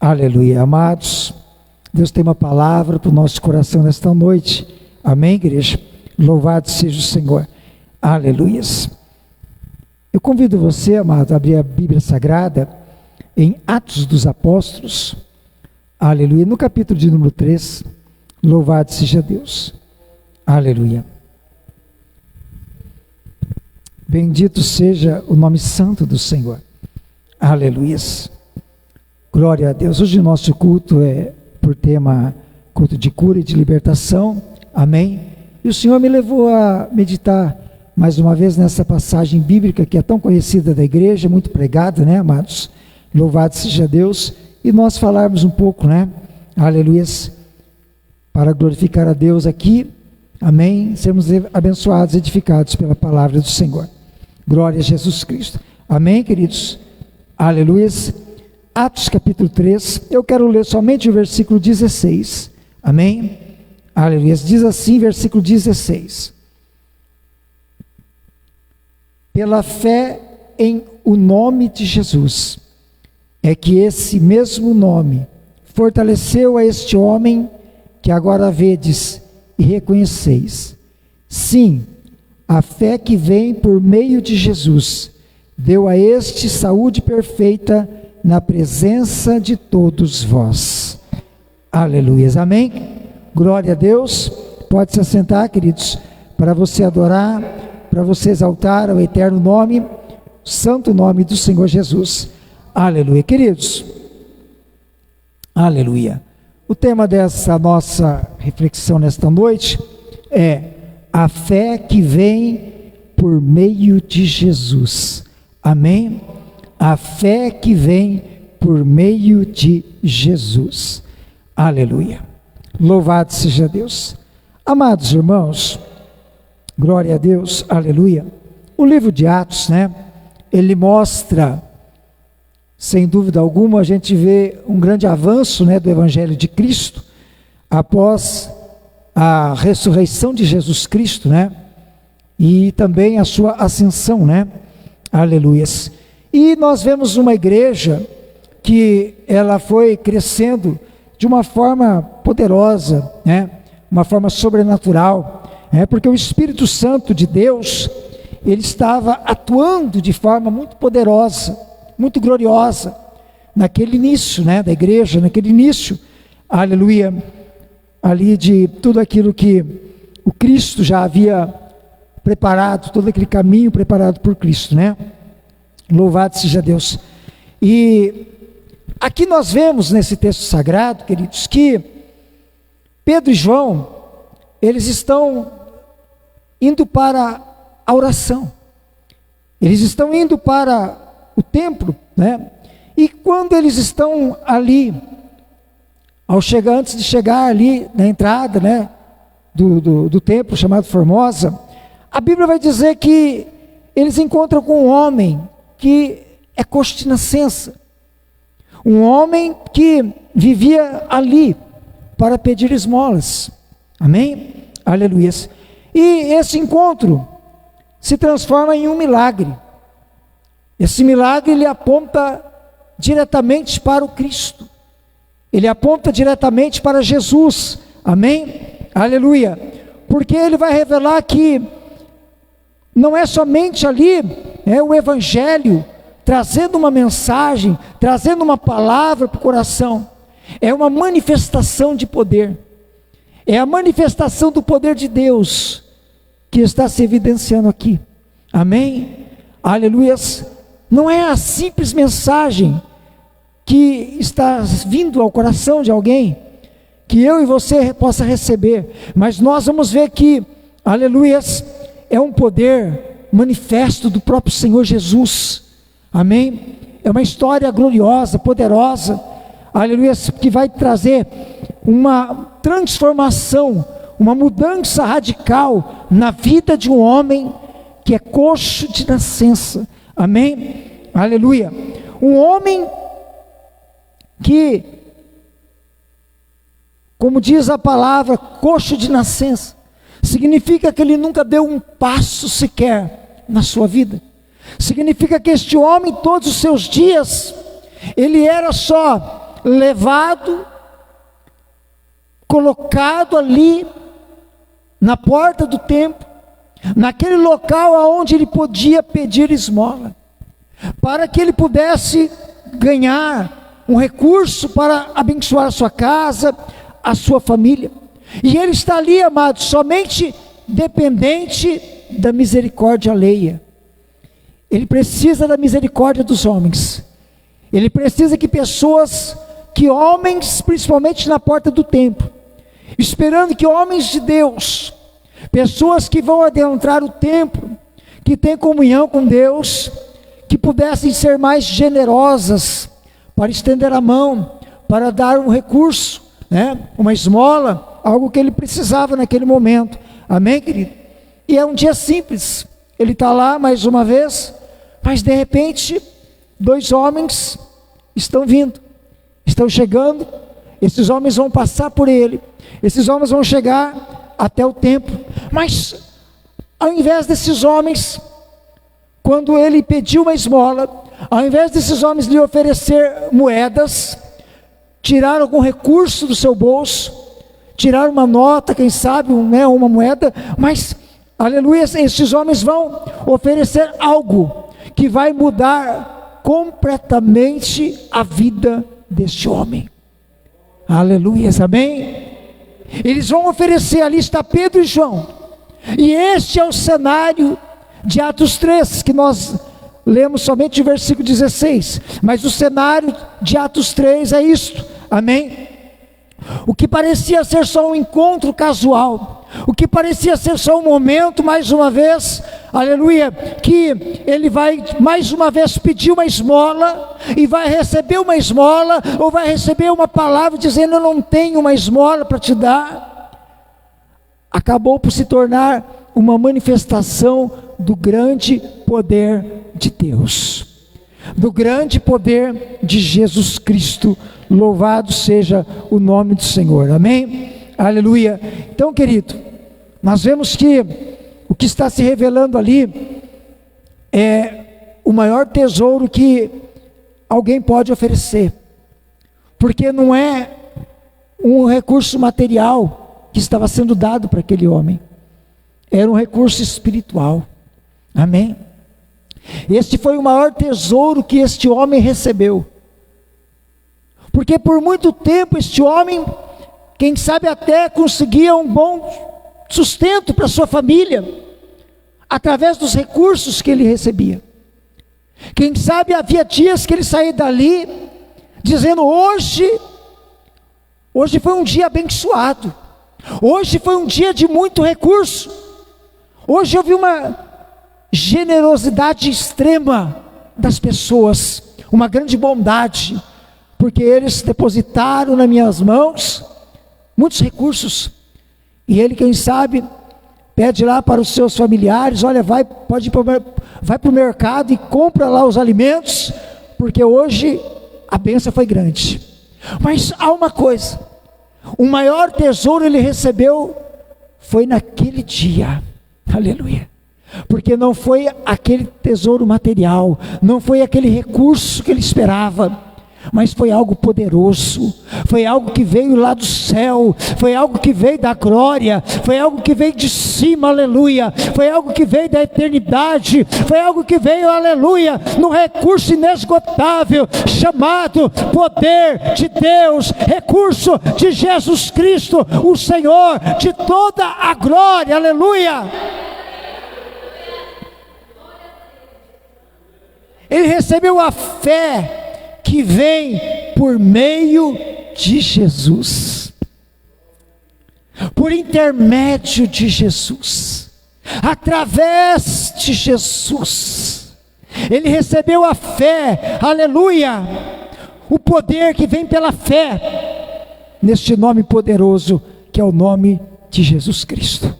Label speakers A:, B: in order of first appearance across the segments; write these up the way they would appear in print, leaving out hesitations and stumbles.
A: Aleluia. Amados, Deus tem uma palavra para o nosso coração nesta noite. Amém, igreja? Louvado seja o Senhor. Aleluias. Eu convido você, amado, a abrir a Bíblia Sagrada em Atos dos Apóstolos. Aleluia. No capítulo de número 3. Louvado seja Deus. Aleluia. Bendito seja o nome santo do Senhor. Aleluias. Glória a Deus. Hoje o nosso culto é por tema culto de cura e de libertação. Amém. E o Senhor me levou a meditar mais uma vez nessa passagem bíblica que é tão conhecida da igreja, muito pregada, né, amados? Louvado seja Deus. E nós falarmos um pouco, né? Aleluias. Para glorificar a Deus aqui. Amém. Sermos abençoados, edificados pela palavra do Senhor. Glória a Jesus Cristo. Amém, queridos? Aleluias. Atos capítulo 3, eu quero ler somente o versículo 16, amém? Aleluia, diz assim, versículo 16: pela fé em o nome de Jesus, é que esse mesmo nome fortaleceu a este homem que agora vedes e reconheceis. Sim, a fé que vem por meio de Jesus, deu a este saúde perfeita na presença de todos vós. Aleluia, amém? Glória a Deus. Pode se assentar, queridos, para você adorar, para você exaltar o eterno nome, santo nome do Senhor Jesus. Aleluia, queridos. Aleluia. O tema dessa nossa reflexão nesta noite é a fé que vem por meio de Jesus. Amém? A fé que vem por meio de Jesus. Aleluia. Louvado seja Deus. Amados irmãos, glória a Deus, aleluia. O livro de Atos, né? Ele mostra, sem dúvida alguma, a gente vê um grande avanço, né, do Evangelho de Cristo, após a ressurreição de Jesus Cristo, né? E também a sua ascensão, né? Aleluias. E nós vemos uma igreja que ela foi crescendo de uma forma poderosa, né? Uma forma sobrenatural, né? Porque o Espírito Santo de Deus, ele estava atuando de forma muito poderosa, muito gloriosa, naquele início, né, da igreja, naquele início, aleluia, ali de tudo aquilo que o Cristo já havia preparado, todo aquele caminho preparado por Cristo, né? Louvado seja Deus. E aqui nós vemos nesse texto sagrado, queridos, que Pedro e João, eles estão indo para a oração. Eles estão indo para o templo, né? E quando eles estão ali, antes de chegar ali na entrada, né, do templo chamado Formosa, a Bíblia vai dizer que eles encontram com um homem que é coxo de nascença, um homem que vivia ali para pedir esmolas, amém? Aleluia. E esse encontro se transforma em um milagre. Esse milagre, ele aponta diretamente para o Cristo, ele aponta diretamente para Jesus, amém? Aleluia, porque ele vai revelar que não é somente ali, o Evangelho, trazendo uma mensagem, trazendo uma palavra para o coração, é uma manifestação de poder, é a manifestação do poder de Deus, que está se evidenciando aqui, amém? Aleluias. Não é a simples mensagem que está vindo ao coração de alguém, que eu e você possa receber, mas nós vamos ver que, aleluias, é um poder manifesto do próprio Senhor Jesus, amém? É uma história gloriosa, poderosa, aleluia, que vai trazer uma transformação, uma mudança radical na vida de um homem que é coxo de nascença, amém? Aleluia. Um homem que, como diz a palavra, coxo de nascença, significa que ele nunca deu um passo sequer na sua vida. Significa que este homem, todos os seus dias, ele era só levado, colocado ali na porta do templo, naquele local onde ele podia pedir esmola, para que ele pudesse ganhar um recurso para abençoar a sua casa, a sua família. E ele está ali, amados, somente dependente da misericórdia alheia. Ele precisa da misericórdia dos homens. Ele precisa que homens, principalmente na porta do templo, esperando que homens de Deus, pessoas que vão adentrar o templo, que têm comunhão com Deus, que pudessem ser mais generosas, para estender a mão, para dar um recurso, uma esmola, algo que ele precisava naquele momento. Amém, querido? E é um dia simples. Ele está lá mais uma vez, mas de repente 2 homens estão vindo, estão chegando. Esses homens vão passar por ele, esses homens vão chegar até o templo, mas ao invés desses homens, quando ele pediu uma esmola, ao invés desses homens lhe oferecer moedas, tirar algum recurso do seu bolso, tirar uma nota, quem sabe, uma moeda, mas, aleluia, esses homens vão oferecer algo que vai mudar completamente a vida deste homem. Aleluia, amém? Eles vão oferecer, ali está Pedro e João, e este é o cenário de Atos 3, que nós lemos somente o versículo 16, mas o cenário de Atos 3 é isto, amém? O que parecia ser só um encontro casual, o que parecia ser só um momento, mais uma vez, aleluia, que ele vai mais uma vez pedir uma esmola, e vai receber uma esmola, ou vai receber uma palavra dizendo: eu não tenho uma esmola para te dar, acabou por se tornar uma manifestação do grande poder de Deus, do grande poder de Jesus Cristo. Louvado seja o nome do Senhor, amém? Aleluia. Então, querido, nós vemos que o que está se revelando ali é o maior tesouro que alguém pode oferecer, porque não é um recurso material que estava sendo dado para aquele homem, era um recurso espiritual, amém? Este foi o maior tesouro que este homem recebeu, porque por muito tempo este homem, quem sabe até conseguia um bom sustento para sua família, através dos recursos que ele recebia. Quem sabe havia dias que ele saía dali, dizendo: hoje foi um dia abençoado, hoje foi um dia de muito recurso, hoje eu vi uma generosidade extrema das pessoas, uma grande bondade, porque eles depositaram nas minhas mãos muitos recursos. E ele, quem sabe, pede lá para os seus familiares: olha, vai para o mercado e compra lá os alimentos, porque hoje a bênção foi grande. Mas há uma coisa: o maior tesouro ele recebeu foi naquele dia, aleluia, porque não foi aquele tesouro material, não foi aquele recurso que ele esperava, mas foi algo poderoso, foi algo que veio lá do céu, foi algo que veio da glória, foi algo que veio de cima, aleluia, foi algo que veio da eternidade, foi algo que veio, aleluia, no recurso inesgotável, chamado poder de Deus, recurso de Jesus Cristo, o Senhor de toda a glória, aleluia. Ele recebeu a fé que vem por meio de Jesus, por intermédio de Jesus, através de Jesus. Ele recebeu a fé, aleluia, o poder que vem pela fé, neste nome poderoso que é o nome de Jesus Cristo.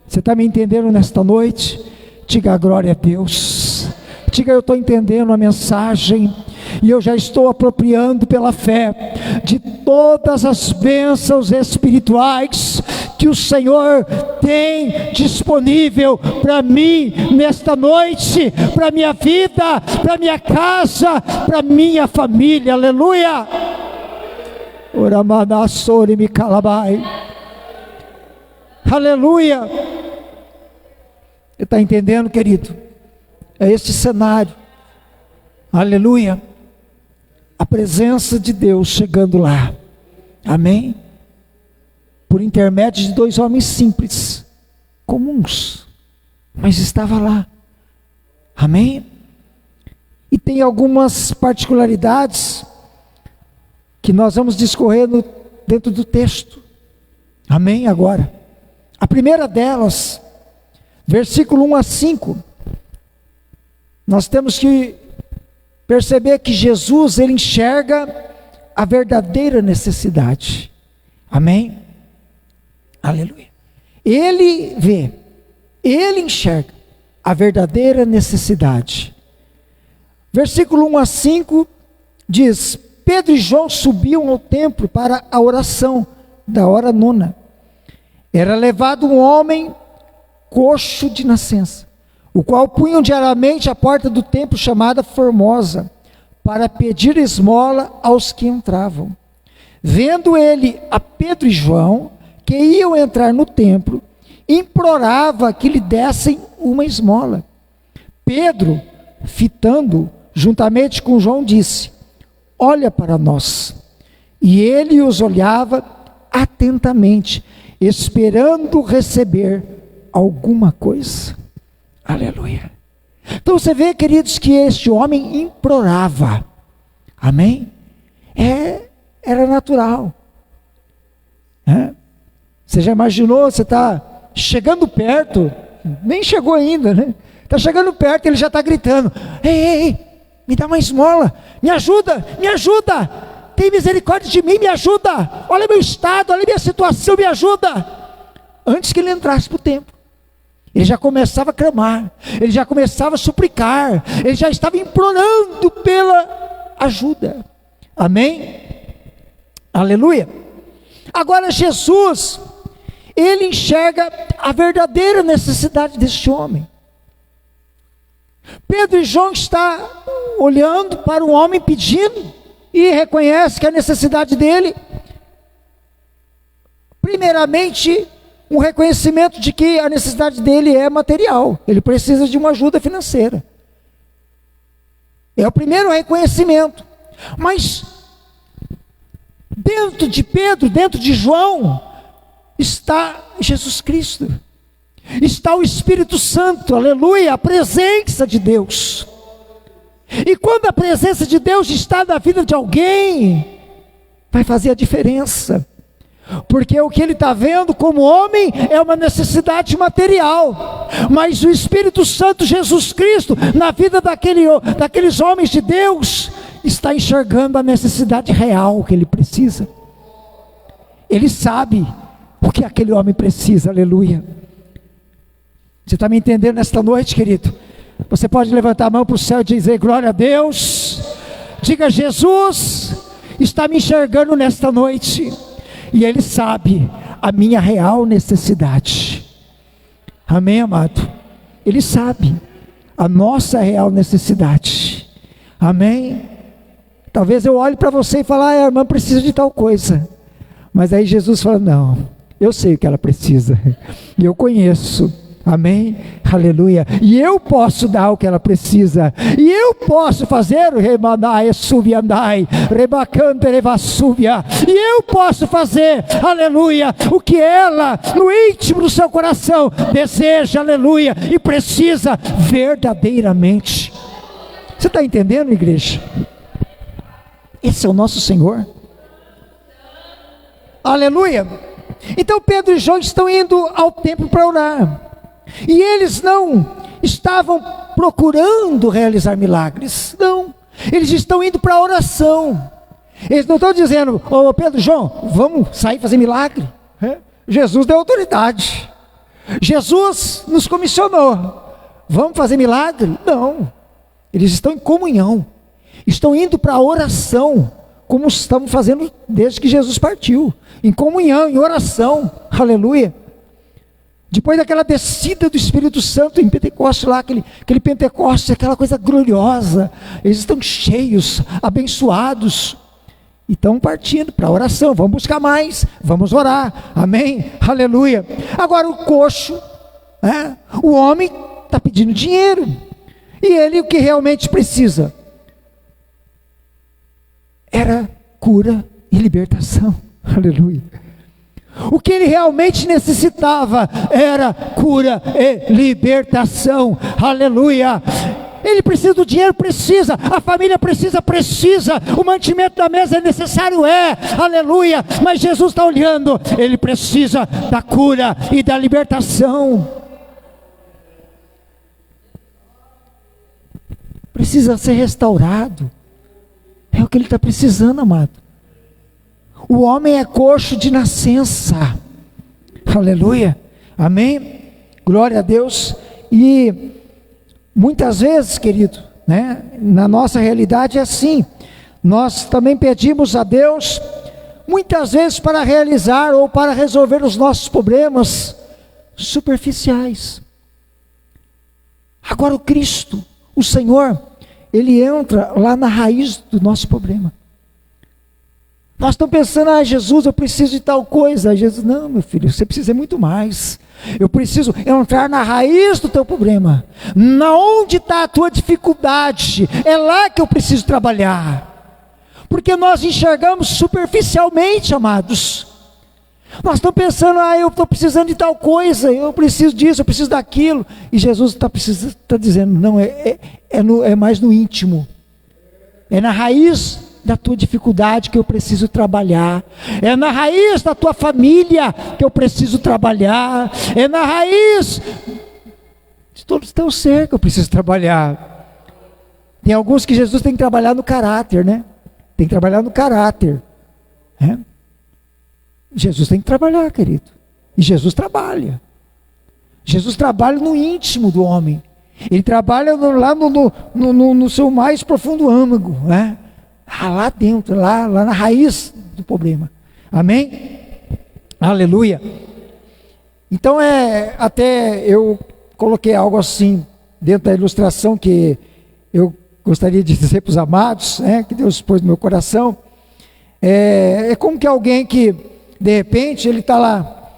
A: Você está me entendendo nesta noite? Diga glória a Deus. Diga: eu estou entendendo a mensagem, e eu já estou apropriando pela fé de todas as bênçãos espirituais que o Senhor tem disponível para mim nesta noite, para minha vida, para minha casa, para minha família, aleluia. Oramanassori me calabai. Aleluia. Você está entendendo, querido? É este cenário. Aleluia. A presença de Deus chegando lá. Amém? Por intermédio de dois homens simples, comuns, mas estava lá. Amém? E tem algumas particularidades que nós vamos discorrer dentro do texto. Amém? Agora, a primeira delas, versículo 1 a 5, nós temos que perceber que Jesus, ele enxerga a verdadeira necessidade. Amém? Aleluia. Ele vê, ele enxerga a verdadeira necessidade. Versículo 1 a 5 diz: Pedro e João subiam ao templo para a oração da hora nona. Era levado um homem coxo de nascença, o qual punham diariamente à porta do templo chamada Formosa, para pedir esmola aos que entravam. Vendo ele a Pedro e João, que iam entrar no templo, implorava que lhe dessem uma esmola. Pedro, fitando juntamente com João, disse: olha para nós. E ele os olhava atentamente, esperando receber alguma coisa. Aleluia. Então você vê, queridos, que este homem implorava. Amém? Era natural. Você já imaginou, você está chegando perto, nem chegou ainda, né? Está chegando perto, ele já está gritando: ei, me dá uma esmola, me ajuda, tem misericórdia de mim, me ajuda, olha meu estado, olha minha situação, me ajuda. Antes que ele entrasse para o templo, ele já começava a clamar, ele já começava a suplicar, ele já estava implorando pela ajuda. Amém? Aleluia. Agora Jesus, ele enxerga a verdadeira necessidade deste homem. Pedro e João estão olhando para o homem pedindo, e reconhece que a necessidade dele, primeiramente, um reconhecimento de que a necessidade dele é material, ele precisa de uma ajuda financeira. É o primeiro reconhecimento. Mas dentro de Pedro, dentro de João, está Jesus Cristo, está o Espírito Santo, aleluia, a presença de Deus. E quando a presença de Deus está na vida de alguém, vai fazer a diferença, porque o que ele está vendo como homem é uma necessidade material, mas o Espírito Santo, Jesus Cristo, na vida daqueles homens de Deus, está enxergando a necessidade real que ele precisa. Ele sabe o que aquele homem precisa, aleluia. Você está me entendendo nesta noite, querido? Você pode levantar a mão para o céu e dizer: glória a Deus. Diga: Jesus está me enxergando nesta noite, e Ele sabe a minha real necessidade. Amém, amado? Ele sabe a nossa real necessidade. Amém? Talvez eu olhe para você e fale: a irmã precisa de tal coisa. Mas aí Jesus fala: não, eu sei o que ela precisa, e eu conheço. Amém? Aleluia. E eu posso dar o que ela precisa, e eu posso fazer o remanai subiandai rebacante revassúvia, e eu posso fazer, aleluia, o que ela no íntimo do seu coração deseja, aleluia, e precisa verdadeiramente. Você está entendendo, igreja? Esse é o nosso Senhor. Aleluia. Então Pedro e João estão indo ao templo para orar, e eles não estavam procurando realizar milagres, não, eles estão indo para a oração. Eles não estão dizendo: ô Pedro e João, vamos sair fazer milagre. Jesus deu autoridade, Jesus nos comissionou, vamos fazer milagre? Não, eles estão em comunhão, estão indo para a oração, como estamos fazendo desde que Jesus partiu, em comunhão, em oração, aleluia. Depois daquela descida do Espírito Santo em Pentecostes lá, aquele Pentecostes, aquela coisa gloriosa, eles estão cheios, abençoados, E estão partindo para a oração. Vamos buscar mais, vamos orar. Amém? Aleluia. Agora o coxo, né? O homem está pedindo dinheiro. E ele o que realmente precisa era cura e libertação. Aleluia. O que ele realmente necessitava era cura e libertação. Aleluia. Ele precisa do dinheiro, precisa. A família precisa. O mantimento da mesa é necessário, aleluia. Mas Jesus está olhando, ele precisa da cura e da libertação. Precisa ser restaurado. É o que ele está precisando, amado. O homem é coxo de nascença. Aleluia. Amém. Glória a Deus. E muitas vezes, querido, né, na nossa realidade é assim. Nós também pedimos a Deus, muitas vezes para realizar ou para resolver os nossos problemas superficiais. Agora o Cristo, o Senhor, Ele entra lá na raiz do nosso problema. Nós estamos pensando, Jesus, eu preciso de tal coisa. Jesus, não, meu filho, você precisa muito mais. Eu preciso entrar na raiz do teu problema. Na onde está a tua dificuldade? É lá que eu preciso trabalhar. Porque nós enxergamos superficialmente, amados. Nós estamos pensando, eu estou precisando de tal coisa, eu preciso disso, eu preciso daquilo. E Jesus está dizendo, não, é mais no íntimo. É na raiz da tua dificuldade que eu preciso trabalhar. É na raiz da tua família que eu preciso trabalhar. É na raiz de todo o teu ser que eu preciso trabalhar. Tem alguns que Jesus tem que trabalhar no caráter, né? Tem que trabalhar no caráter. Jesus tem que trabalhar, querido. E Jesus trabalha. Jesus trabalha no íntimo do homem. Ele trabalha lá no seu mais profundo âmago, né? Lá dentro, lá na raiz do problema. Amém? Aleluia. Então até eu coloquei algo assim dentro da ilustração que eu gostaria de dizer para os amados, que Deus pôs no meu coração. É como que alguém que de repente ele está lá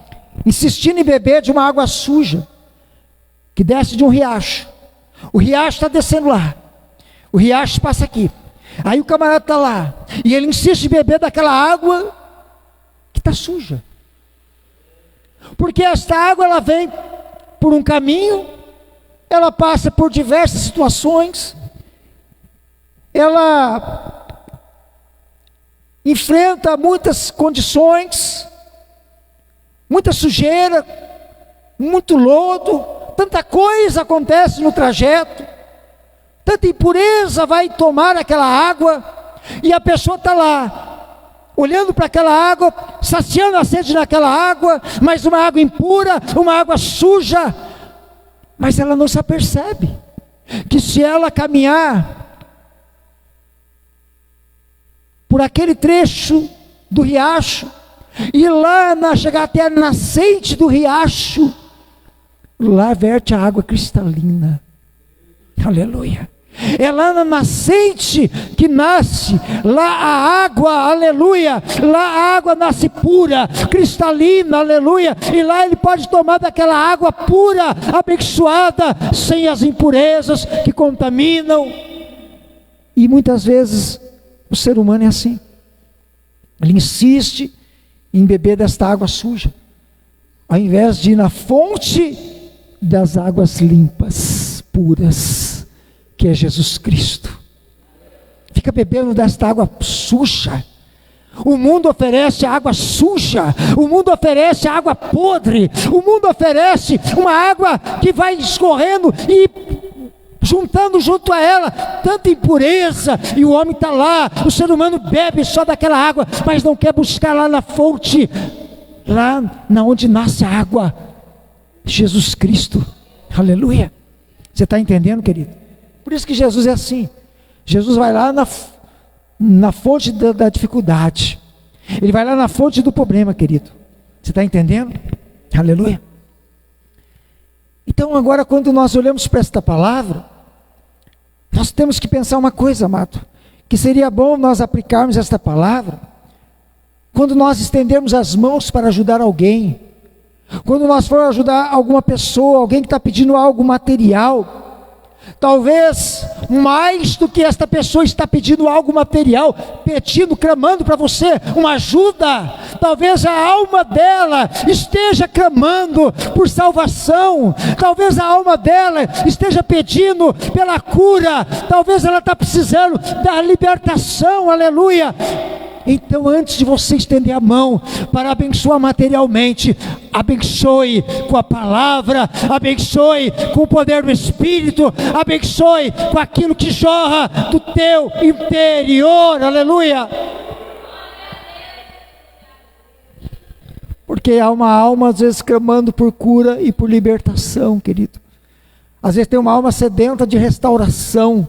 A: insistindo em beber de uma água suja que desce de um riacho. O riacho está descendo lá. O riacho passa aqui. Aí o camarada está lá e ele insiste em beber daquela água que está suja. Porque esta água ela vem por um caminho, ela passa por diversas situações, ela enfrenta muitas condições, muita sujeira, muito lodo, tanta coisa acontece no trajeto, tanta impureza vai tomar aquela água, e a pessoa está lá, olhando para aquela água, saciando a sede naquela água, mas uma água impura, uma água suja, mas ela não se apercebe, que se ela caminhar por aquele trecho do riacho, e lá chegar até a nascente do riacho, lá verte a água cristalina. Aleluia. É lá na nascente que nasce, lá a água, aleluia, lá a água nasce pura, cristalina, aleluia, e lá ele pode tomar daquela água pura, abençoada, sem as impurezas que contaminam. E muitas vezes o ser humano é assim, ele insiste em beber desta água suja, ao invés de ir na fonte das águas limpas, puras, que é Jesus Cristo. Fica bebendo desta água suja. O mundo oferece água suja, o mundo oferece água podre, o mundo oferece uma água que vai escorrendo e juntando junto a ela tanta impureza, e o homem está lá, o ser humano bebe só daquela água, mas não quer buscar lá na fonte, lá na onde nasce a água, Jesus Cristo. Aleluia. Você está entendendo, querido? Por isso que Jesus é assim. Jesus vai lá na fonte da dificuldade, ele vai lá na fonte do problema, querido. Você está entendendo? Aleluia. Então agora, quando nós olhamos para esta palavra, nós temos que pensar uma coisa, amado, que seria bom nós aplicarmos esta palavra quando nós estendermos as mãos para ajudar alguém, quando nós for ajudar alguma pessoa, alguém que está pedindo algo material. Talvez mais do que esta pessoa está pedindo algo material, pedindo, clamando para você uma ajuda, talvez a alma dela esteja clamando por salvação, talvez a alma dela esteja pedindo pela cura, talvez ela está precisando da libertação, aleluia. Então, antes de você estender a mão para abençoar materialmente, abençoe com a palavra, abençoe com o poder do Espírito, abençoe com aquilo que jorra do teu interior, aleluia. Porque há uma alma às vezes clamando por cura e por libertação, querido. Às vezes tem uma alma sedenta de restauração,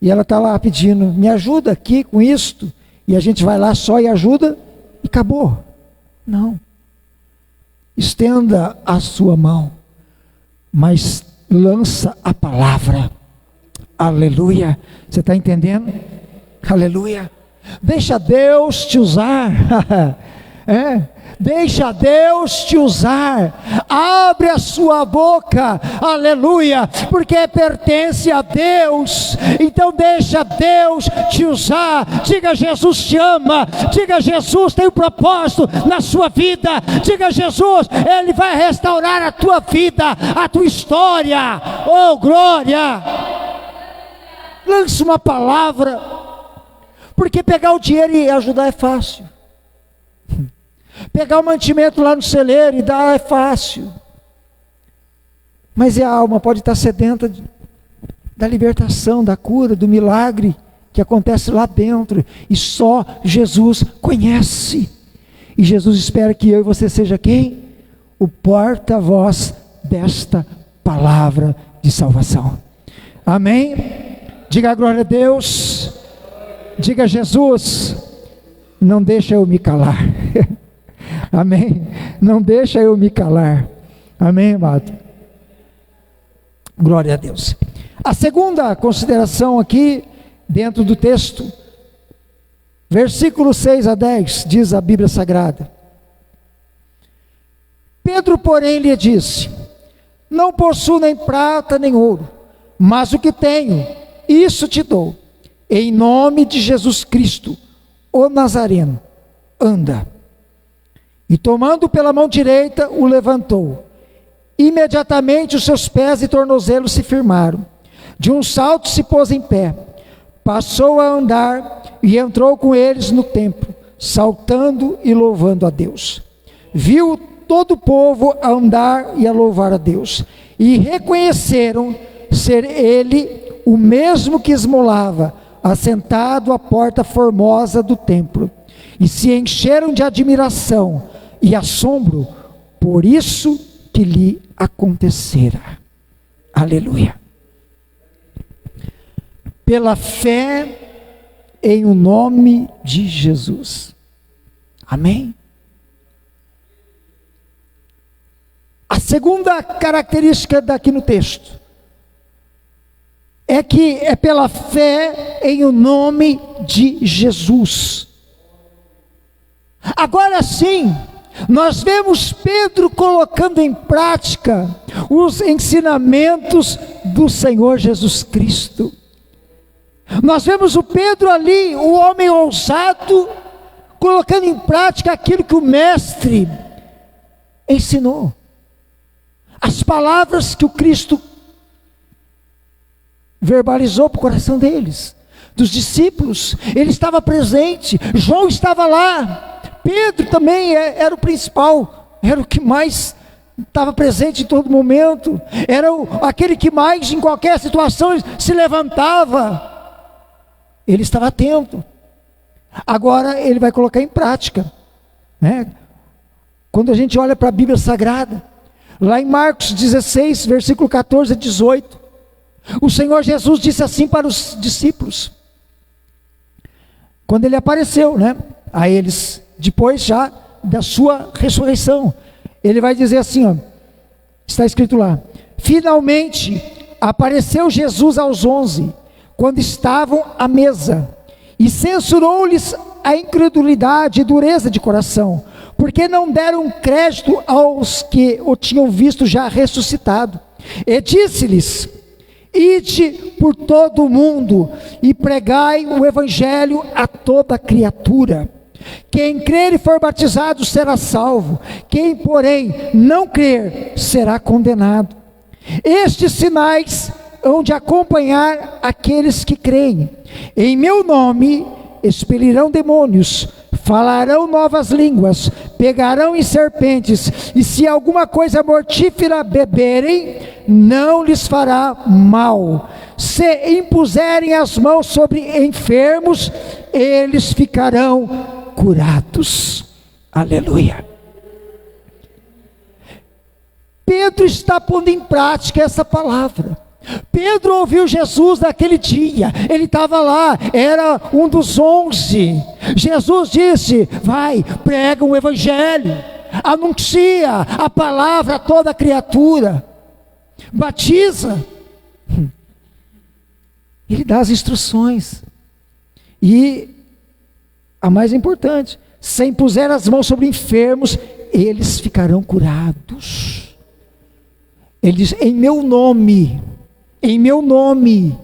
A: e ela está lá pedindo, me ajuda aqui com isto. E a gente vai lá só e ajuda e acabou. Não. Estenda a sua mão, mas lança a palavra. Aleluia. Você está entendendo? Aleluia. Deixa Deus te usar. Deixa Deus te usar. Abre a sua boca, aleluia, porque pertence a Deus. Então deixa Deus te usar. Diga: Jesus te ama. Diga: Jesus tem um propósito na sua vida. Diga: Jesus, Ele vai restaurar a tua vida, a tua história. Oh, glória. Lance uma palavra, porque pegar o dinheiro e ajudar é fácil. Pegar o mantimento lá no celeiro e dar é fácil. Mas a alma pode estar sedenta da libertação, da cura, do milagre que acontece lá dentro. E só Jesus conhece. E Jesus espera que eu e você seja quem? O porta-voz desta palavra de salvação. Amém? Diga glória a Deus. Diga: Jesus, não deixa eu me calar. Amém? Não deixa eu me calar. Amém, amado? Glória a Deus. A segunda consideração aqui, dentro do texto, versículo 6 a 10, diz a Bíblia Sagrada: Pedro, porém, lhe disse: não possuo nem prata nem ouro, mas o que tenho, isso te dou. Em nome de Jesus Cristo, o Nazareno, anda. E tomando pela mão direita, o levantou. Imediatamente os seus pés e tornozelos se firmaram. De um salto se pôs em pé. Passou a andar e entrou com eles no templo, saltando e louvando a Deus. Viu todo o povo a andar e a louvar a Deus. E reconheceram ser ele o mesmo que esmolava, assentado à porta formosa do templo. E se encheram de admiração e assombro por isso que lhe acontecera. Aleluia. Pela fé em o nome de Jesus. Amém? A segunda característica daqui no texto é que é pela fé em o nome de Jesus. Agora sim, nós vemos Pedro colocando em prática os ensinamentos do Senhor Jesus Cristo. Nós vemos o Pedro ali, o homem ousado, colocando em prática aquilo que o mestre ensinou. As palavras que o Cristo verbalizou para o coração deles, dos discípulos. Ele estava presente, João estava lá, Pedro também era o principal, era o que mais estava presente em todo momento, era aquele que mais em qualquer situação se levantava. Ele estava atento. Agora ele vai colocar em prática, né? Quando a gente olha para a Bíblia Sagrada, lá em Marcos 16, versículo 14 a 18, o Senhor Jesus disse assim para os discípulos, quando ele apareceu, né, a eles, depois já da sua ressurreição, ele vai dizer assim, ó, está escrito lá: finalmente apareceu Jesus aos 11, quando estavam à mesa, e censurou-lhes a incredulidade e dureza de coração, porque não deram crédito aos que o tinham visto já ressuscitado. E disse-lhes: ide por todo o mundo e pregai o evangelho a toda criatura. Quem crer e for batizado será salvo, quem porém não crer será condenado. Estes sinais hão de acompanhar aqueles que creem. Em meu nome expelirão demônios, falarão novas línguas, pegarão em serpentes, e se alguma coisa mortífera beberem, não lhes fará mal. Se impuserem as mãos sobre enfermos, eles ficarão curados. Aleluia. Pedro está pondo em prática essa palavra. Pedro ouviu Jesus naquele dia, ele estava lá, era um dos 11. Jesus disse: vai, prega o evangelho, anuncia a palavra a toda criatura, batiza. Ele dá as instruções. E a mais importante: se impuser as mãos sobre enfermos, eles ficarão curados. Ele diz: em meu nome. Em meu nome.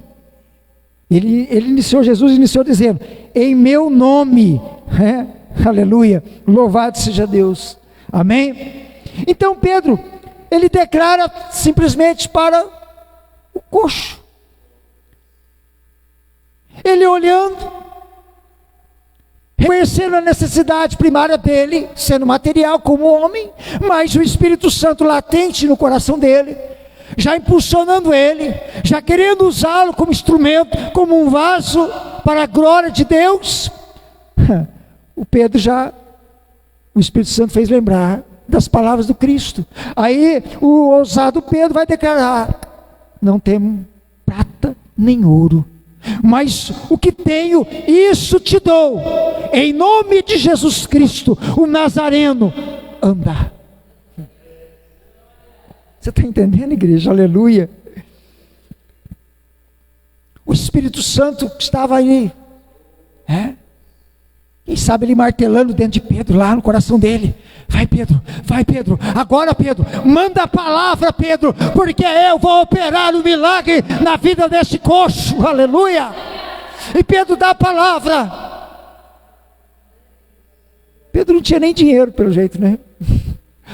A: Jesus iniciou dizendo: em meu nome. Aleluia, louvado seja Deus. Amém? Então Pedro, ele declara simplesmente para o coxo, ele olhando, reconhecendo a necessidade primária dele, sendo material como homem, mas o Espírito Santo latente no coração dele, já impulsionando ele, já querendo usá-lo como instrumento, como um vaso para a glória de Deus. O Espírito Santo fez lembrar das palavras do Cristo. Aí o ousado Pedro vai declarar: não temos prata nem ouro, mas o que tenho, isso te dou. Em nome de Jesus Cristo, o Nazareno, anda. Você está entendendo, igreja? Aleluia. O Espírito Santo estava aí, quem sabe ele martelando dentro de Pedro, lá no coração dele: vai Pedro, agora Pedro, manda a palavra Pedro, porque eu vou operar um milagre na vida desse coxo. Aleluia. E Pedro dá a palavra. Pedro não tinha nem dinheiro, pelo jeito, né?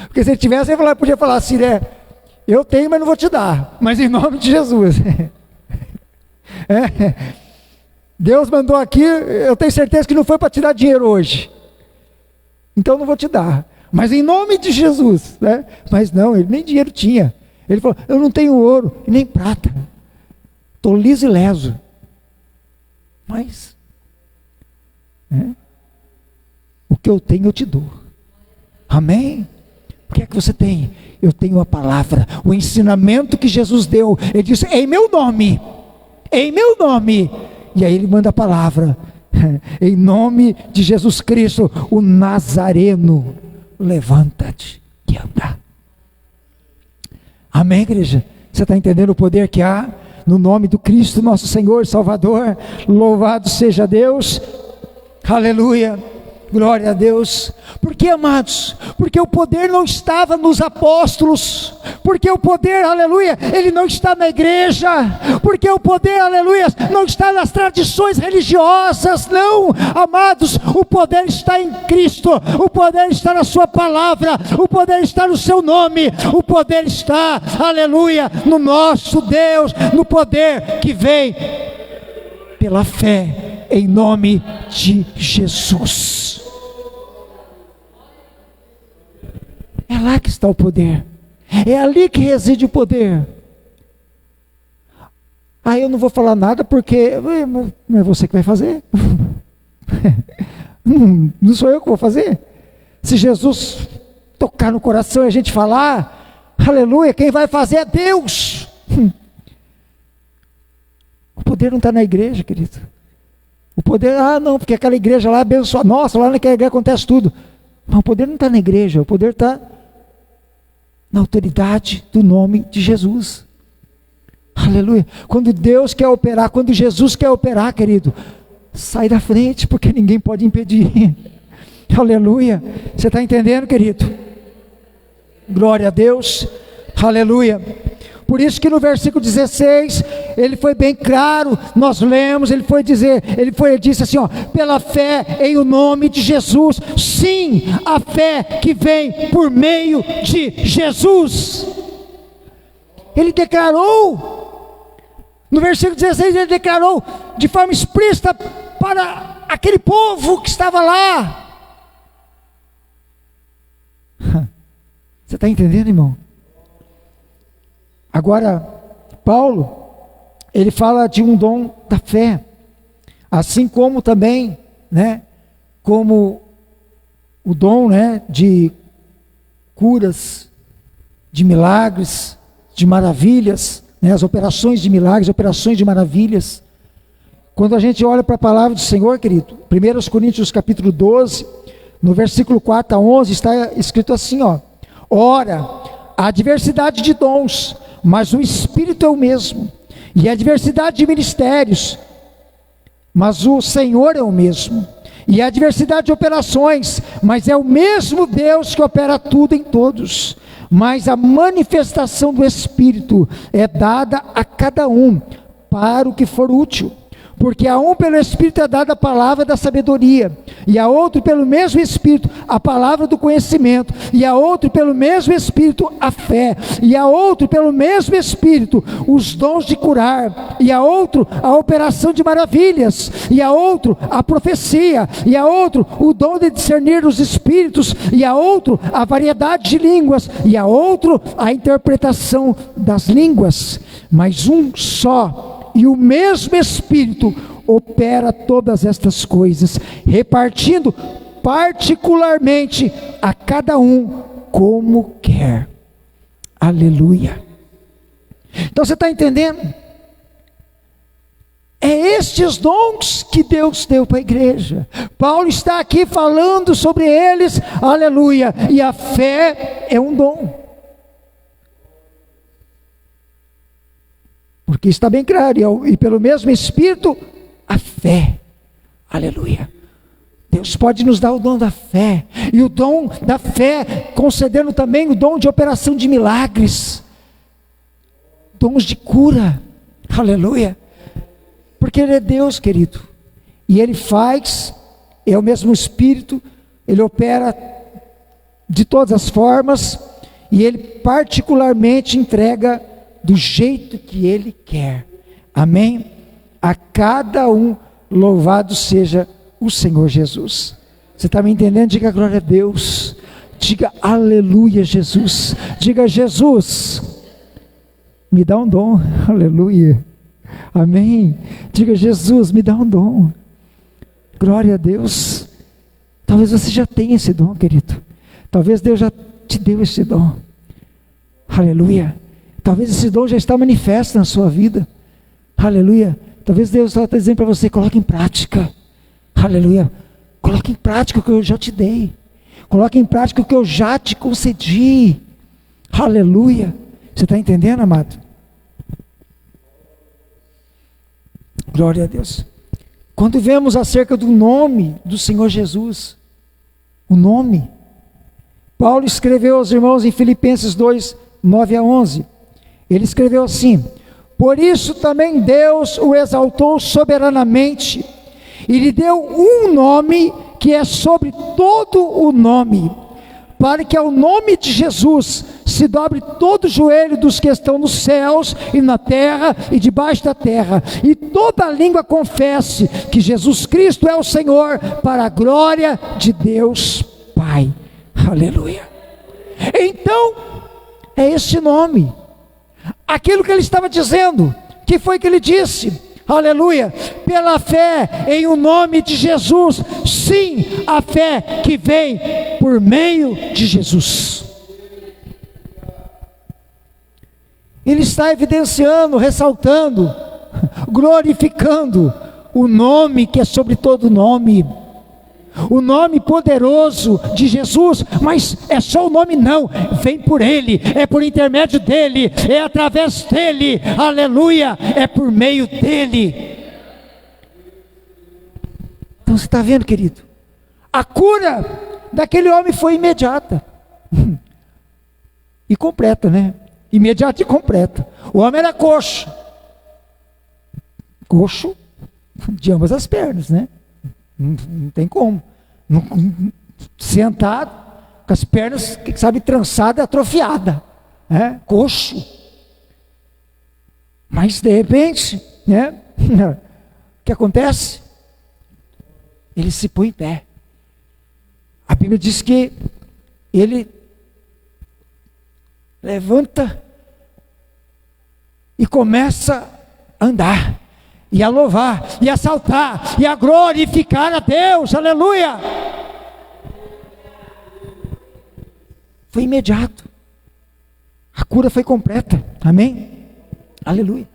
A: Porque se ele tivesse, ele podia falar assim, né? Eu tenho, mas não vou te dar, mas em nome de Jesus. Deus mandou aqui, eu tenho certeza que não foi para te dar dinheiro hoje, então não vou te dar, mas em nome de Jesus, né? Mas não, ele nem dinheiro tinha. Ele falou: eu não tenho ouro e nem prata, estou liso e leso, mas o que eu tenho eu te dou. Amém? O que é que você tem? Eu tenho a palavra, o ensinamento que Jesus deu. Ele disse: em meu nome, em meu nome. E aí ele manda a palavra: em nome de Jesus Cristo, o Nazareno, levanta-te e anda. Amém, igreja? Você está entendendo o poder que há no nome do Cristo, nosso Senhor e Salvador? Louvado seja Deus. Aleluia. Glória a Deus. Por que, amados? Porque o poder não estava nos apóstolos, porque o poder, aleluia, ele não está na igreja, porque o poder, aleluia, não está nas tradições religiosas. Não, amados, o poder está em Cristo, o poder está na sua palavra, o poder está no seu nome, o poder está, aleluia, no nosso Deus, no poder que vem pela fé em nome de Jesus. É lá que está o poder, é ali que reside o poder. Eu não vou falar nada porque não é você que vai fazer. Não sou eu que vou fazer. Se Jesus tocar no coração e a gente falar, aleluia, quem vai fazer é Deus. O poder não está na igreja, querido. O poder, não, porque aquela igreja lá é abençoada. Nossa, lá naquela igreja acontece tudo. Mas o poder não está na igreja, o poder está na autoridade do nome de Jesus. Aleluia. Quando Deus quer operar, quando Jesus quer operar, querido, sai da frente, porque ninguém pode impedir. Aleluia. Você está entendendo, querido? Glória a Deus. Aleluia. Por isso que no versículo 16, ele foi bem claro, nós lemos, ele disse assim, ó, pela fé em o nome de Jesus, sim, a fé que vem por meio de Jesus. Ele declarou, no versículo 16, ele declarou de forma explícita para aquele povo que estava lá. Você está entendendo, irmão? Agora, Paulo, ele fala de um dom da fé, assim como também, né, como o dom, né, de curas, de milagres, de maravilhas, né, as operações de milagres, operações de maravilhas. Quando a gente olha para a palavra do Senhor, querido, 1 Coríntios capítulo 12, no versículo 4 a 11, está escrito assim, ó, ora, há diversidade de dons, mas o Espírito é o mesmo, e a diversidade de ministérios, mas o Senhor é o mesmo, e a diversidade de operações, mas é o mesmo Deus que opera tudo em todos, mas a manifestação do Espírito é dada a cada um, para o que for útil, porque a um pelo Espírito é dada a palavra da sabedoria, e a outro pelo mesmo Espírito a palavra do conhecimento, e a outro pelo mesmo Espírito a fé, e a outro pelo mesmo Espírito os dons de curar, e a outro a operação de maravilhas, e a outro a profecia, e a outro o dom de discernir os espíritos, e a outro a variedade de línguas, e a outro a interpretação das línguas, mas um só e o mesmo Espírito opera todas estas coisas, repartindo particularmente a cada um como quer. Aleluia. Então você está entendendo? É estes dons que Deus deu para a igreja. Paulo está aqui falando sobre eles, aleluia. E a fé é um dom. Porque está bem claro, e pelo mesmo Espírito, a fé, aleluia. Deus pode nos dar o dom da fé, e o dom da fé, concedendo também o dom de operação de milagres, dons de cura, aleluia, porque Ele é Deus, querido, e Ele faz, é o mesmo Espírito, Ele opera de todas as formas, e Ele particularmente entrega do jeito que Ele quer, amém? A cada um, louvado seja o Senhor Jesus. Você está me entendendo? Diga glória a Deus, diga aleluia Jesus, diga Jesus, me dá um dom, aleluia, amém? Diga Jesus, me dá um dom, glória a Deus. Talvez você já tenha esse dom, querido, talvez Deus já te deu esse dom, aleluia. Talvez esse dom já está manifesto na sua vida, aleluia. Talvez Deus está dizendo para você, coloque em prática, aleluia. Coloque em prática o que eu já te dei, coloque em prática o que eu já te concedi, aleluia. Você está entendendo, amado? Glória a Deus. Quando vemos acerca do nome do Senhor Jesus, o nome, Paulo escreveu aos irmãos em Filipenses 2, 9 a 11, ele escreveu assim: por isso também Deus o exaltou soberanamente, e lhe deu um nome que é sobre todo o nome, para que ao nome de Jesus se dobre todo o joelho dos que estão nos céus e na terra e debaixo da terra, e toda língua confesse que Jesus Cristo é o Senhor, para a glória de Deus Pai, aleluia. Então, é este nome, aquilo que ele estava dizendo, que foi que ele disse, aleluia, pela fé em o nome de Jesus, sim, a fé que vem por meio de Jesus. Ele está evidenciando, ressaltando, glorificando o nome que é sobre todo nome, o nome poderoso de Jesus, mas é só o nome não, vem por Ele, é por intermédio dEle, é através dEle, aleluia, é por meio dEle. Então você está vendo, querido, a cura daquele homem foi imediata e completa, né? Imediata e completa. O homem era coxo de ambas as pernas, né? Não tem como. Sentado, com as pernas, sabe, trançada, atrofiada, né? Coxo. Mas de repente, né? O que acontece? Ele se põe em pé. A Bíblia diz que ele levanta e começa a andar, e a louvar, e a saltar, e a glorificar a Deus, aleluia. Foi imediato, a cura foi completa, amém? Aleluia.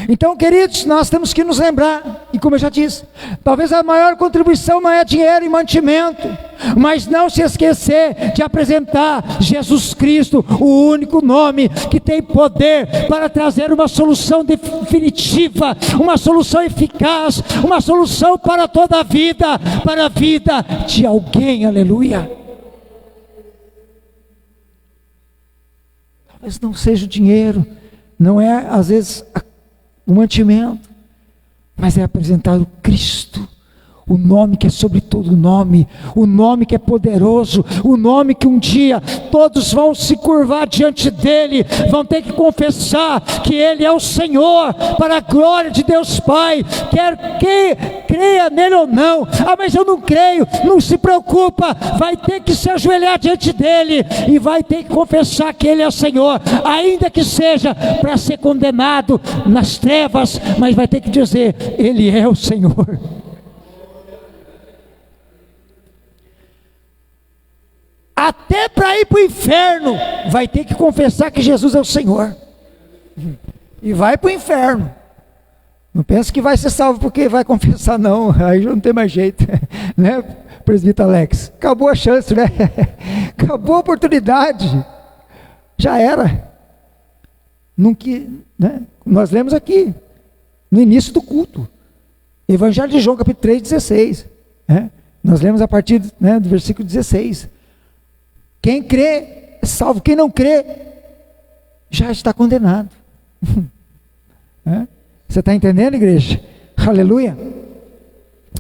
A: Então, queridos, nós temos que nos lembrar, e como eu já disse, talvez a maior contribuição não é dinheiro e mantimento, mas não se esquecer de apresentar Jesus Cristo, o único nome que tem poder para trazer uma solução definitiva, uma solução eficaz, uma solução para toda a vida, para a vida de alguém, aleluia. Talvez não seja o dinheiro, não é às vezes o mantimento, mas é apresentado Cristo, o nome que é sobre todo nome, o nome que é poderoso, o nome que um dia todos vão se curvar diante dele, vão ter que confessar que ele é o Senhor, para a glória de Deus Pai, quer que creia nele ou não. Ah, mas eu não creio, não se preocupa, vai ter que se ajoelhar diante dele, e vai ter que confessar que ele é o Senhor, ainda que seja para ser condenado nas trevas, mas vai ter que dizer, ele é o Senhor. Até para ir para o inferno, vai ter que confessar que Jesus é o Senhor, e vai para o inferno. Não pensa que vai ser salvo porque vai confessar, não, aí já não tem mais jeito, né, presbítero Alex? Acabou a chance, né? Acabou a oportunidade, já era. Né? Nós lemos aqui, no início do culto, Evangelho de João, capítulo 3:16, né? Nós lemos a partir, né, do versículo 16. Quem crê é salvo, quem não crê já está condenado. Você está entendendo, igreja? Aleluia,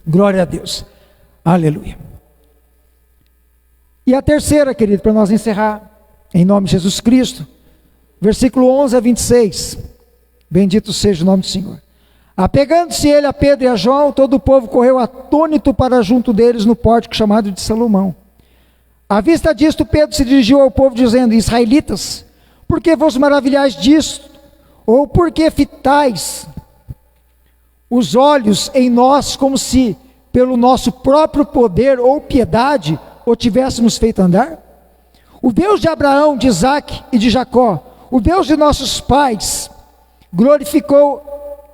A: glória a Deus, aleluia. E a terceira, querido, para nós encerrar, em nome de Jesus Cristo, versículo 11 a 26, bendito seja o nome do Senhor. Apegando-se ele a Pedro e a João, todo o povo correu atônito para junto deles no pórtico chamado de Salomão. À vista disto, Pedro se dirigiu ao povo dizendo, israelitas, por que vos maravilhais disto? Ou por que fitais os olhos em nós, como se pelo nosso próprio poder ou piedade o tivéssemos feito andar? O Deus de Abraão, de Isaque e de Jacó, o Deus de nossos pais, glorificou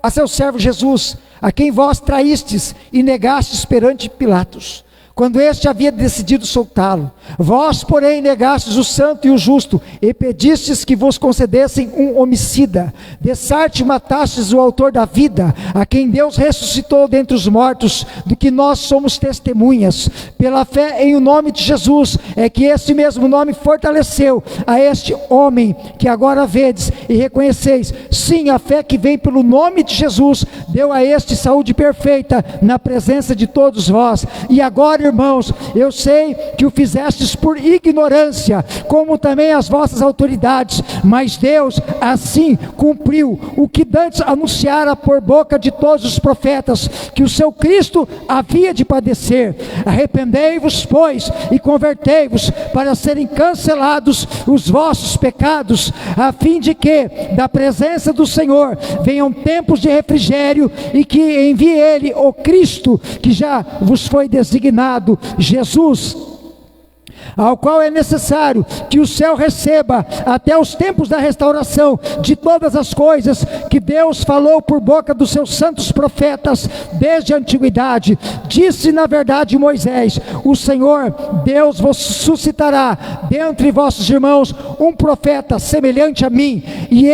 A: a seu servo Jesus, a quem vós traístes e negastes perante Pilatos, quando este havia decidido soltá-lo. Vós, porém, negastes o santo e o justo, e pedistes que vos concedessem um homicida. Dessarte matastes o autor da vida, a quem Deus ressuscitou dentre os mortos, do que nós somos testemunhas. Pela fé em o nome de Jesus, é que esse mesmo nome fortaleceu a este homem que agora vedes e reconheceis. Sim, a fé que vem pelo nome de Jesus, deu a este saúde perfeita na presença de todos vós. E agora, irmãos, eu sei que o fizestes por ignorância, como também as vossas autoridades, mas Deus assim cumpriu o que dantes anunciara por boca de todos os profetas, que o seu Cristo havia de padecer. Arrependei-vos, pois, e convertei-vos, para serem cancelados os vossos pecados, a fim de que da presença do Senhor venham tempos de refrigério, e que envie ele o Cristo, que já vos foi designado, Jesus, ao qual é necessário que o céu receba até os tempos da restauração de todas as coisas que Deus falou por boca dos seus santos profetas desde a antiguidade. Disse na verdade Moisés: o Senhor Deus vos suscitará dentre vossos irmãos um profeta semelhante a mim, e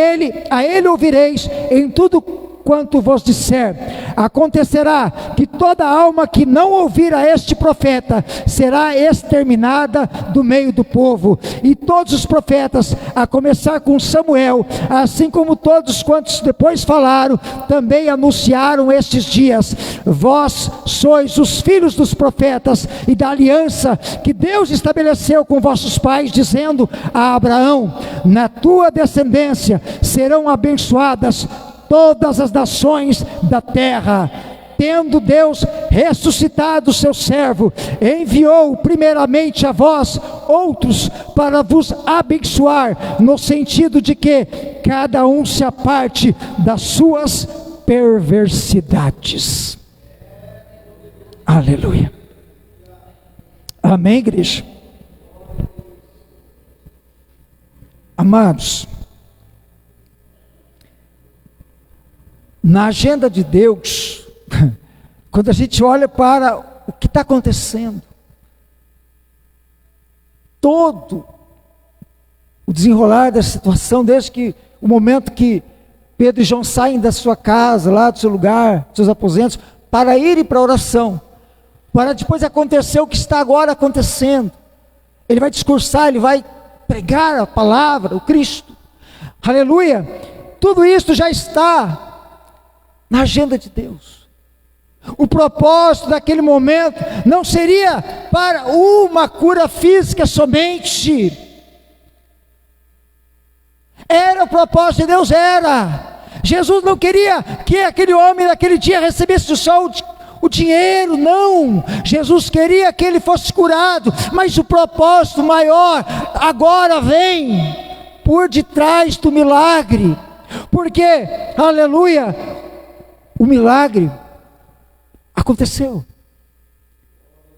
A: a ele ouvireis em tudo quanto vos disser. Acontecerá que toda alma que não ouvir a este profeta será exterminada do meio do povo. E todos os profetas, a começar com Samuel, assim como todos quantos depois falaram, também anunciaram estes dias. Vós sois os filhos dos profetas e da aliança que Deus estabeleceu com vossos pais, dizendo a Abraão: na tua descendência serão abençoadas todas as nações da terra. Tendo Deus ressuscitado o seu servo, enviou primeiramente a vós outros para vos abençoar, no sentido de que cada um se aparte das suas perversidades. Aleluia. Amém, igreja? Amados, na agenda de Deus, quando a gente olha para o que está acontecendo, todo o desenrolar da situação, desde que o momento que Pedro e João saem da sua casa, lá do seu lugar, dos seus aposentos, para irem para a oração, para depois acontecer o que está agora acontecendo. Ele vai discursar, ele vai pregar a palavra, o Cristo. Aleluia! Tudo isso já está na agenda de Deus. O propósito daquele momento não seria para uma cura física somente. Era o propósito de Deus, era. Jesus não queria que aquele homem naquele dia recebesse só o dinheiro, não. Jesus queria que ele fosse curado, mas o propósito maior agora vem por detrás do milagre. Porque, aleluia, o milagre aconteceu,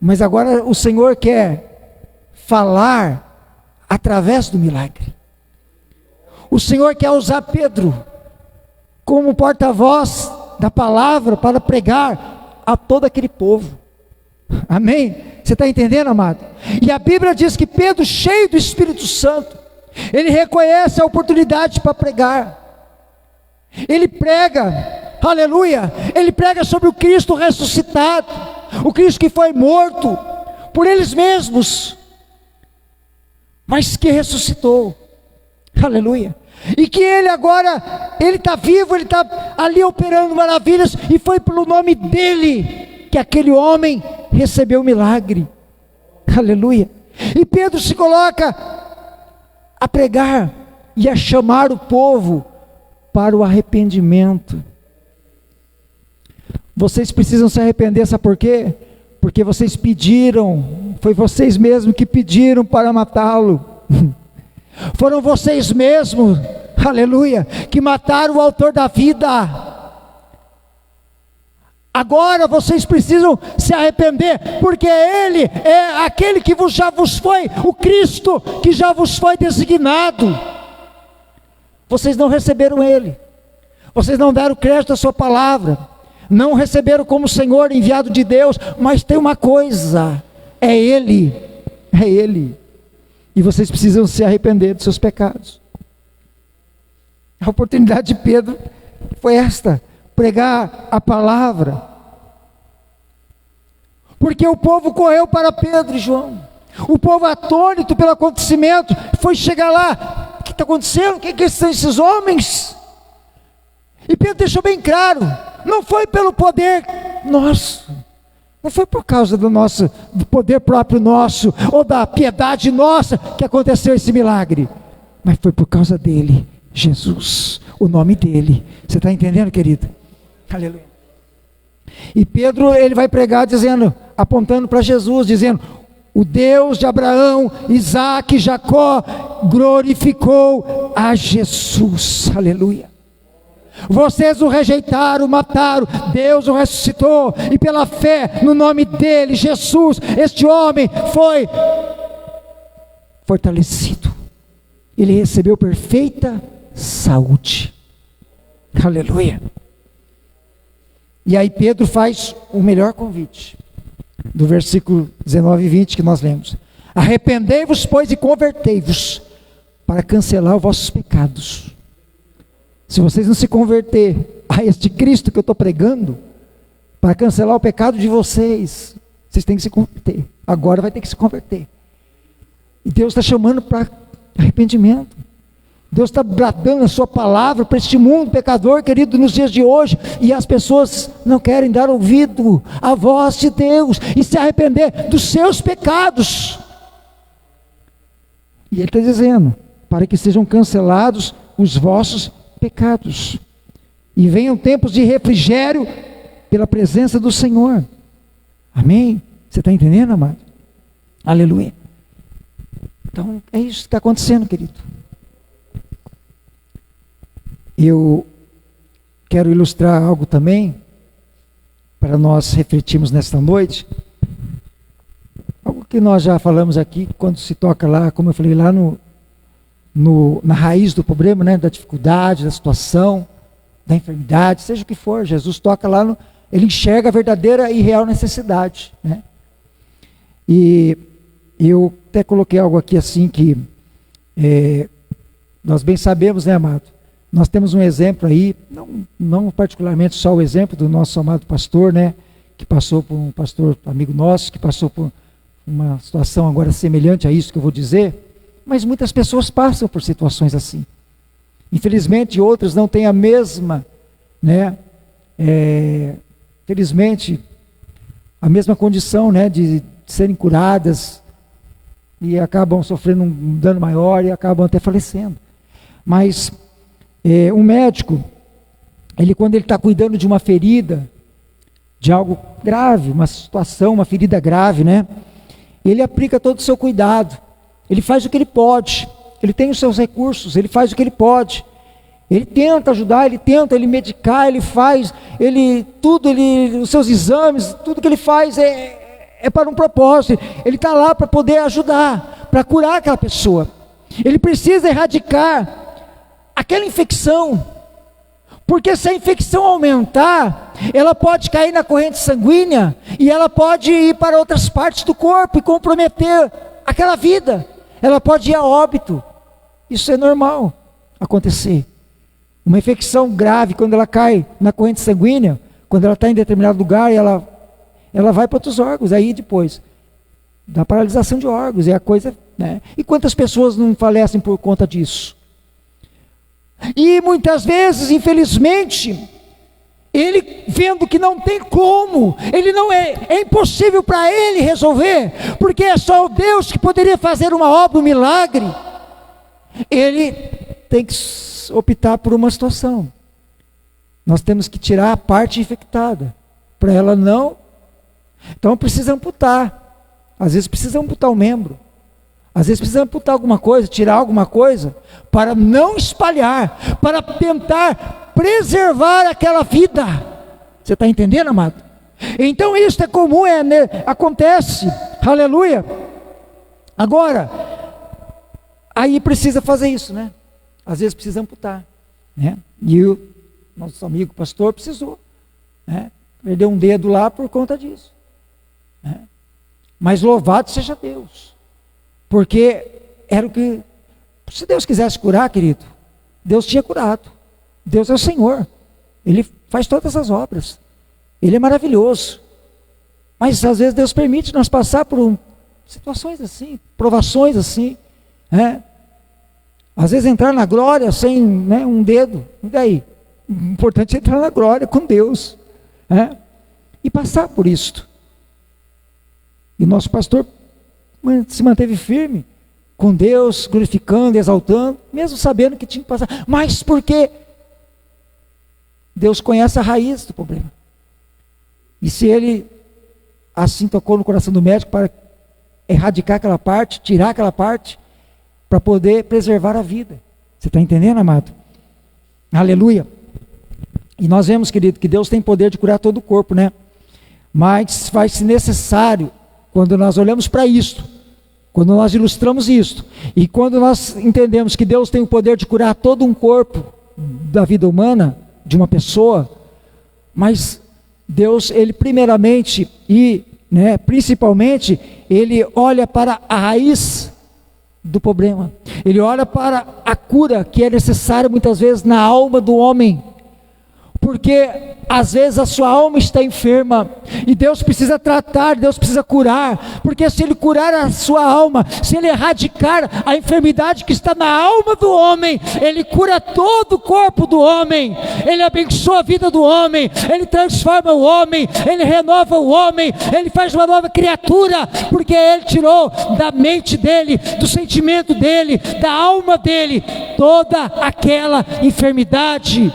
A: mas agora o Senhor quer falar através do milagre. O Senhor quer usar Pedro como porta-voz da palavra para pregar a todo aquele povo. Amém? Você está entendendo, amado? E a Bíblia diz que Pedro, cheio do Espírito Santo, ele reconhece a oportunidade para pregar. Ele prega, aleluia, ele prega sobre o Cristo ressuscitado, o Cristo que foi morto por eles mesmos, mas que ressuscitou, aleluia, e que ele agora, ele está vivo, ele está ali operando maravilhas, e foi pelo nome dele que aquele homem recebeu o milagre, aleluia. E Pedro se coloca a pregar e a chamar o povo para o arrependimento. Vocês precisam se arrepender, sabe por quê? Porque vocês pediram, foi vocês mesmos que pediram para matá-lo. Foram vocês mesmos, aleluia, que mataram o autor da vida. Agora vocês precisam se arrepender, porque Ele é aquele que já vos foi, o Cristo que já vos foi designado. Vocês não receberam Ele, vocês não deram crédito à sua palavra, não receberam como Senhor enviado de Deus, mas tem uma coisa, é Ele, e vocês precisam se arrepender dos seus pecados. A oportunidade de Pedro foi esta, pregar a palavra, porque o povo correu para Pedro e João, o povo atônito pelo acontecimento, foi chegar lá, o que está acontecendo? Quem são esses homens? E Pedro deixou bem claro, não foi pelo poder nosso, não foi por causa do poder próprio nosso, ou da piedade nossa, que aconteceu esse milagre, mas foi por causa dele, Jesus, o nome dele. Você está entendendo, querido? Aleluia. E Pedro, ele vai pregar dizendo, apontando para Jesus, dizendo, o Deus de Abraão, Isaque e Jacó glorificou a Jesus, aleluia. Vocês o rejeitaram, mataram, Deus o ressuscitou, e pela fé no nome dele, Jesus, este homem foi fortalecido. Ele recebeu perfeita saúde. Aleluia. E aí Pedro faz o melhor convite, do versículo 19 e 20 que nós lemos. Arrependei-vos, pois, e convertei-vos, para cancelar os vossos pecados. Se vocês não se converter a este Cristo que eu estou pregando, para cancelar o pecado de vocês, vocês têm que se converter. Agora vai ter que se converter. E Deus está chamando para arrependimento. Deus está bradando a sua palavra para este mundo pecador, querido, nos dias de hoje, e as pessoas não querem dar ouvido à voz de Deus e se arrepender dos seus pecados. E Ele está dizendo, para que sejam cancelados os vossos pecados, e venham tempos de refrigério pela presença do Senhor. Amém? Você está entendendo, amado? Aleluia. Então, é isso que está acontecendo, querido. Eu quero ilustrar algo também, para nós refletirmos nesta noite. Algo que nós já falamos aqui, quando se toca lá, como eu falei, lá na raiz do problema, né, da dificuldade, da situação, da enfermidade, seja o que for, Jesus toca lá, Ele enxerga a verdadeira e real necessidade, né? E eu até coloquei algo aqui assim que nós bem sabemos, né, amado? Nós temos um exemplo aí, não particularmente só o exemplo do nosso amado pastor, né, que passou por um pastor amigo nosso, que passou por uma situação agora semelhante a isso que eu vou dizer, mas muitas pessoas passam por situações assim. Infelizmente, outras não têm a mesma, né, felizmente, a mesma condição, né, de serem curadas e acabam sofrendo um dano maior e acabam até falecendo. Mas um médico, quando ele está cuidando de uma ferida, de algo grave, uma situação, uma ferida grave, né, ele aplica todo o seu cuidado, ele faz o que ele pode, ele tem os seus recursos, ele faz o que ele pode, ele tenta ajudar, ele medicar, ele faz, os seus exames, tudo que ele faz é para um propósito, ele está lá para poder ajudar, para curar aquela pessoa. Ele precisa erradicar aquela infecção, porque se a infecção aumentar, ela pode cair na corrente sanguínea, e ela pode ir para outras partes do corpo, e comprometer aquela vida, ela pode ir a óbito. Isso é normal acontecer. Uma infecção grave, quando ela cai na corrente sanguínea, quando ela está em determinado lugar, ela vai para outros órgãos, aí depois da paralisação de órgãos, é a coisa, né? E quantas pessoas não falecem por conta disso? E muitas vezes, infelizmente, ele vendo que não tem como, é impossível para ele resolver, porque é só o Deus que poderia fazer uma obra, um milagre. Ele tem que optar por uma situação. Nós temos que tirar a parte infectada, para ela não. Então precisa amputar. Às vezes precisa amputar um membro. Às vezes precisa amputar alguma coisa, tirar alguma coisa, para não espalhar, para tentar preservar aquela vida. Você está entendendo, amado? Então isso é comum, acontece. Aleluia. Agora, aí precisa fazer isso, né? Às vezes precisa amputar, né? E o nosso amigo pastor precisou, né? Perdeu um dedo lá por conta disso, né? Mas louvado seja Deus, porque era o que, se Deus quisesse curar, querido, Deus tinha curado. Deus é o Senhor, Ele faz todas as obras, Ele é maravilhoso, mas às vezes Deus permite nós passar por situações assim, provações assim, né? Às vezes entrar na glória sem, né, um dedo, e daí? O importante é entrar na glória com Deus, né? E passar por isto. E o nosso pastor se manteve firme com Deus, glorificando, exaltando, mesmo sabendo que tinha que passar, mas porque Deus conhece a raiz do problema. E se ele assim tocou no coração do médico para erradicar aquela parte, tirar aquela parte, para poder preservar a vida. Você está entendendo, amado? Aleluia. E nós vemos, querido, que Deus tem poder de curar todo o corpo, né? Mas faz-se necessário, quando nós olhamos para isto, Quando nós ilustramos isso, e quando nós entendemos que Deus tem o poder de curar todo um corpo da vida humana, de uma pessoa, mas Deus, Ele primeiramente e principalmente, Ele olha para a raiz do problema, Ele olha para a cura que é necessária muitas vezes na alma do homem, porque às vezes a sua alma está enferma, e Deus precisa tratar, Deus precisa curar, porque se Ele curar a sua alma, se Ele erradicar a enfermidade que está na alma do homem, Ele cura todo o corpo do homem, Ele abençoa a vida do homem, Ele transforma o homem, Ele renova o homem, Ele faz uma nova criatura, porque Ele tirou da mente dele, do sentimento dele, da alma dele, toda aquela enfermidade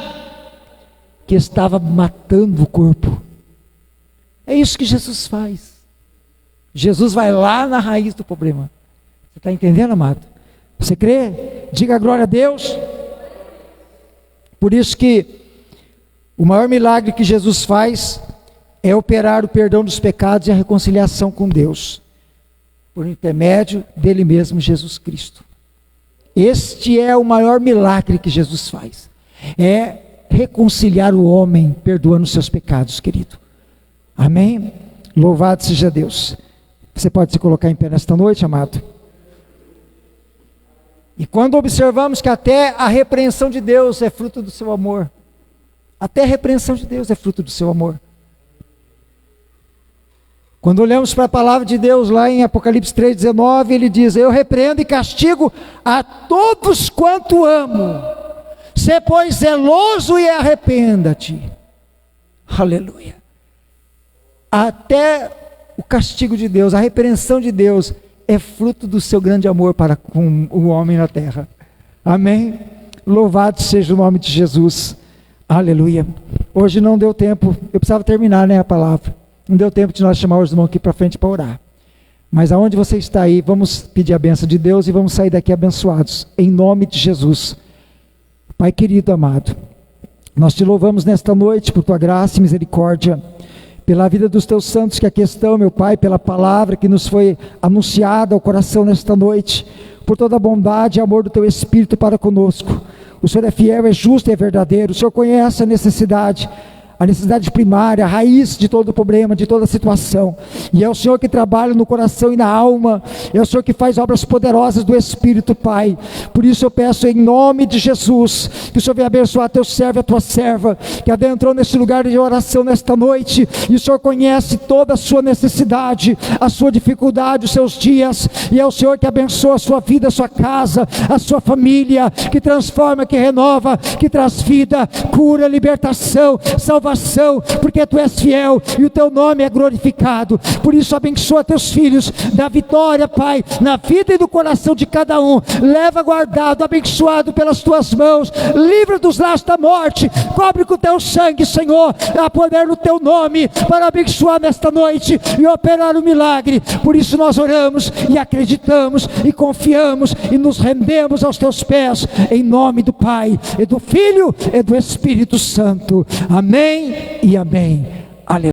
A: que estava matando o corpo. É isso que Jesus faz. Jesus vai lá na raiz do problema. Você está entendendo, amado? Você crê? Diga glória a Deus. Por isso que o maior milagre que Jesus faz é operar o perdão dos pecados e a reconciliação com Deus, por intermédio dele mesmo, Jesus Cristo. Este é o maior milagre que Jesus faz. É reconciliar o homem, perdoando os seus pecados, querido. Amém? Louvado seja Deus. Você pode se colocar em pé nesta noite, amado? E quando observamos que até a repreensão de Deus é fruto do seu amor, até a repreensão de Deus é fruto do seu amor. Quando olhamos para a palavra de Deus lá em Apocalipse 3,19, ele diz: eu repreendo e castigo a todos quanto amo. Sê, pois, zeloso e arrependa-te. Aleluia. Até o castigo de Deus, a repreensão de Deus, é fruto do seu grande amor para com o homem na terra. Amém? Louvado seja o nome de Jesus. Aleluia. Hoje não deu tempo, eu precisava terminar, a palavra. Não deu tempo de nós chamar os irmãos aqui para frente para orar. Mas aonde você está aí, vamos pedir a bênção de Deus e vamos sair daqui abençoados, em nome de Jesus. Pai querido, amado, nós te louvamos nesta noite por tua graça e misericórdia, pela vida dos teus santos que aqui estão, meu Pai, pela palavra que nos foi anunciada ao coração nesta noite, por toda a bondade e amor do teu Espírito para conosco. O Senhor é fiel, é justo e é verdadeiro. O Senhor conhece a necessidade primária, a raiz de todo o problema, de toda a situação, e é o Senhor que trabalha no coração e na alma, é o Senhor que faz obras poderosas do Espírito, Pai. Por isso eu peço em nome de Jesus, que o Senhor venha abençoar teu servo e a tua serva, que adentrou nesse lugar de oração nesta noite, e o Senhor conhece toda a sua necessidade, a sua dificuldade, os seus dias, e é o Senhor que abençoa a sua vida, a sua casa, a sua família, que transforma, que renova, que traz vida, cura, libertação, salvação, porque tu és fiel e o teu nome é glorificado. Por isso abençoa teus filhos, dá vitória, Pai, na vida e no coração de cada um. Leva guardado, abençoado pelas tuas mãos, livra dos laços da morte, cobre com o teu sangue, Senhor. Dá poder no teu nome para abençoar nesta noite e operar o milagre. Por isso nós oramos e acreditamos e confiamos e nos rendemos aos teus pés, em nome do Pai e do Filho e do Espírito Santo. Amém e amém.